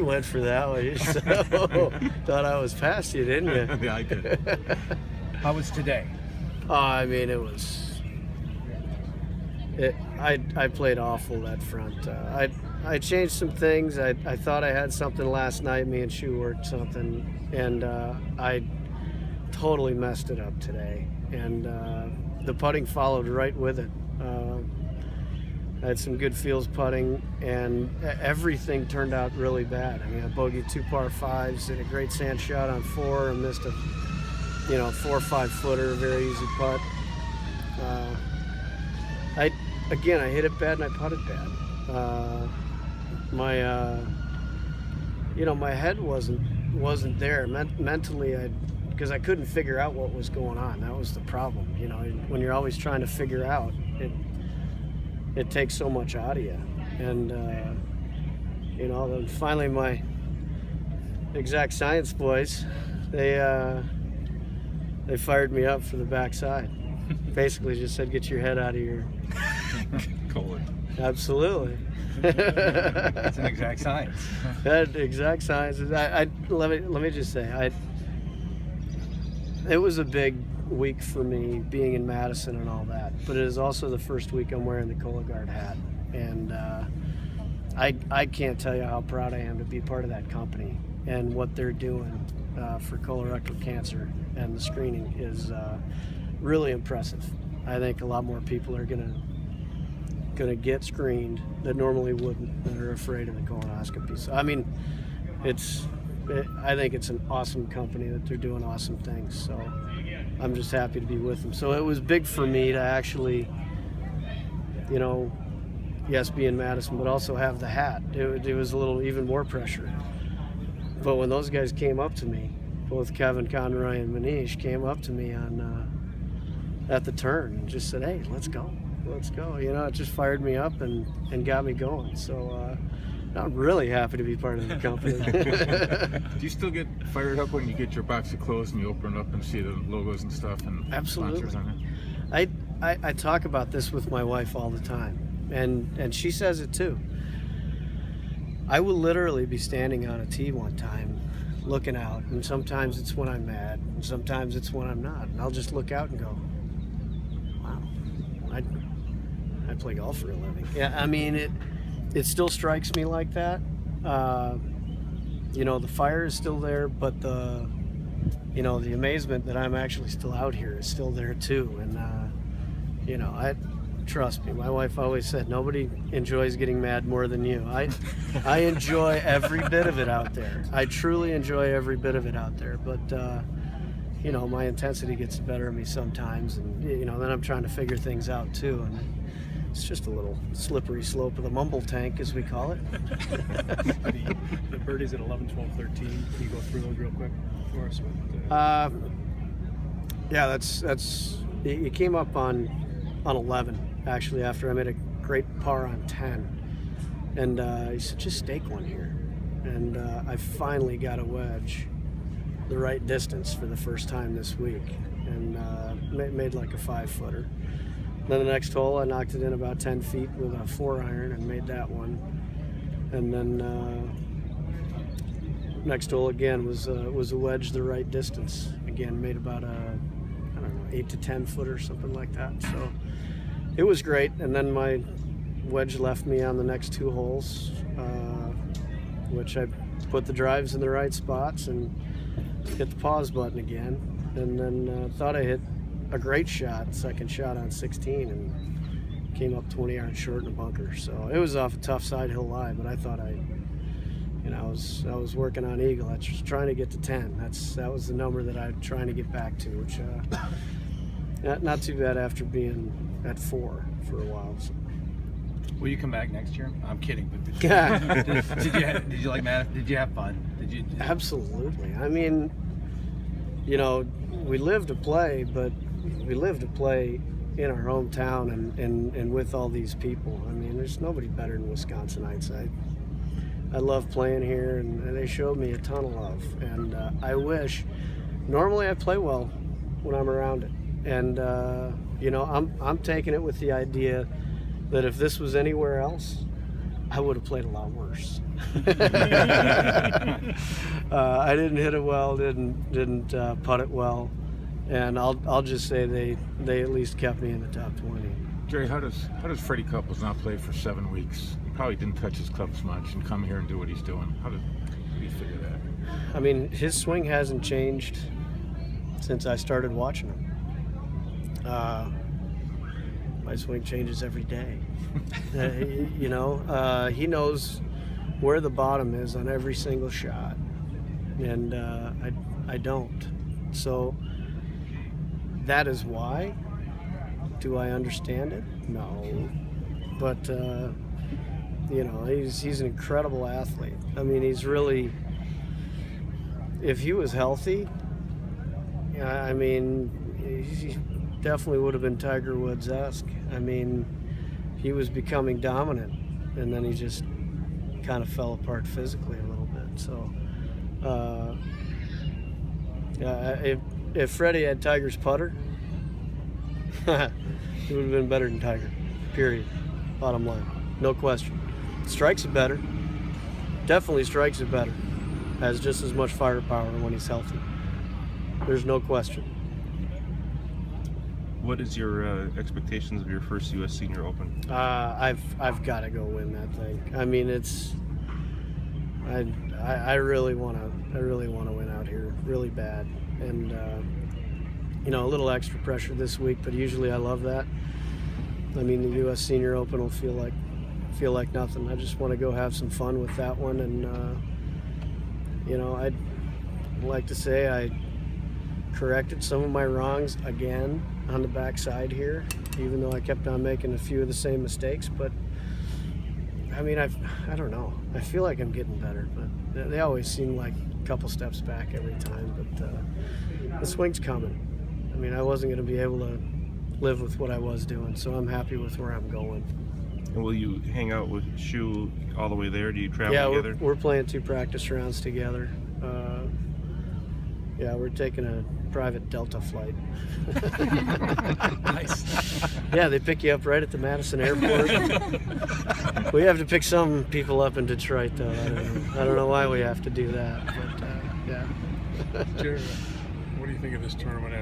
You went for that one. So, thought I was past you, didn't you? Yeah, I did. How was today? I mean, it was. I played awful that front. I changed some things. I thought I had something last night. Me and Shu worked something, and I totally messed it up today. And the putting followed right with it. I had some good feels putting, and everything turned out really bad. I mean, I bogeyed 2 par 5s, hit a great sand shot on 4, and missed a 4 or 5 footer, very easy putt. I hit it bad and I putted bad. My head wasn't there mentally. Because I couldn't figure out what was going on. That was the problem. When you're always trying to figure out, it takes so much out of you. And then finally my exact science boys, they fired me up for the backside. Basically just said, get your head out of your Colon. Absolutely. That's an exact science. That exact science. Let me just say, it was a big week for me being in Madison and all that, but it is also the first week I'm wearing the Cologuard hat, and I can't tell you how proud I am to be part of that company, and what they're doing for colorectal cancer and the screening is really impressive. I think a lot more people are gonna get screened that normally wouldn't, that are afraid of the colonoscopy. So I mean, I think it's an awesome company, that they're doing awesome things. So I'm just happy to be with them. So it was big for me to actually, yes, be in Madison, but also have the hat. It was a little even more pressure. But when those guys came up to me, both Kevin Conroy and Manish came up to me at the turn and just said, hey, let's go. It just fired me up and got me going. So I'm really happy to be part of the company. Do you still get fired up when you get your box of clothes and you open it up and see the logos and stuff and Absolutely. sponsors on it? I talk about this with my wife all the time, and she says it too. I will literally be standing on a tee one time looking out, and sometimes it's when I'm mad, and sometimes it's when I'm not, and I'll just look out and go, wow, I play golf for a living. Yeah, I mean, it still strikes me like that. The fire is still there, but the amazement that I'm actually still out here is still there too. And trust me, my wife always said, nobody enjoys getting mad more than you. I enjoy every bit of it out there. I truly enjoy every bit of it out there. But my intensity gets the better of me sometimes, and then I'm trying to figure things out too. And it's just a little slippery slope of the mumble tank, as we call it. The birdies at 11, 12, 13. Can you go through those real quick for us? Yeah, that's. It came up on 11 actually, after I made a great par on 10, and he said, just stake one here, and I finally got a wedge the right distance for the first time this week, and made like a 5-footer. Then the next hole, I knocked it in about 10 feet with a 4-iron and made that one. And then next hole again was a wedge the right distance. Again, made about a 8 to 10 footer, something like that. So it was great. And then my wedge left me on the next 2 holes, which I put the drives in the right spots and hit the pause button again. And then thought I hit a great shot, second shot on 16, and came up 20 yards short in a bunker. So it was off a tough side hill lie, but I thought I was working on eagle. I was trying to get to 10. That was the number that I'm trying to get back to, which not too bad after being at 4 for a while. So. Will you come back next year? I'm kidding, but did you like Madison? Did you have fun? Absolutely. I mean, we live to play, but we live to play in our hometown and with all these people. I mean, there's nobody better than Wisconsinites. I love playing here, and they showed me a ton of love. And I wish, normally I play well when I'm around it. And, I'm taking it with the idea that if this was anywhere else, I would have played a lot worse. I didn't hit it well, didn't putt it well, and I'll just say they at least kept me in the top 20. Jerry, how does Freddie Couples not play for 7 weeks? He probably didn't touch his clubs much and come here and do what he's doing. How do you figure that? I mean, his swing hasn't changed since I started watching him. My swing changes every day. He knows where the bottom is on every single shot, and I don't. So that is why. Do I understand it? No. But he's an incredible athlete. I mean, he's really. If he was healthy, I mean, he definitely would have been Tiger Woods-esque. I mean, he was becoming dominant, and then he just kind of fell apart physically a little bit. So, if Freddie had Tiger's putter, he would have been better than Tiger. Period. Bottom line, no question. Strikes it better. Definitely strikes it better. Has just as much firepower when he's healthy. There's no question. What is your expectations of your first U.S. Senior Open? I've got to go win that thing. I mean, I really want to win out here, really bad, and a little extra pressure this week, but usually I love that. I mean, the U.S. Senior Open will feel like nothing. I just want to go have some fun with that one, and I'd like to say I corrected some of my wrongs again on the backside here, even though I kept on making a few of the same mistakes. But I mean, I don't know. I feel like I'm getting better, but they always seem like a couple steps back every time. But the swing's coming. I mean, I wasn't going to be able to live with what I was doing, so I'm happy with where I'm going. And will you hang out with Shu all the way there? Do you travel together? Yeah, we're playing 2 practice rounds together. We're taking a private Delta flight. Nice. Yeah, they pick you up right at the Madison airport. We have to pick some people up in Detroit, though. I don't know why we have to do that, but yeah. Jared, what do you think of this tournament?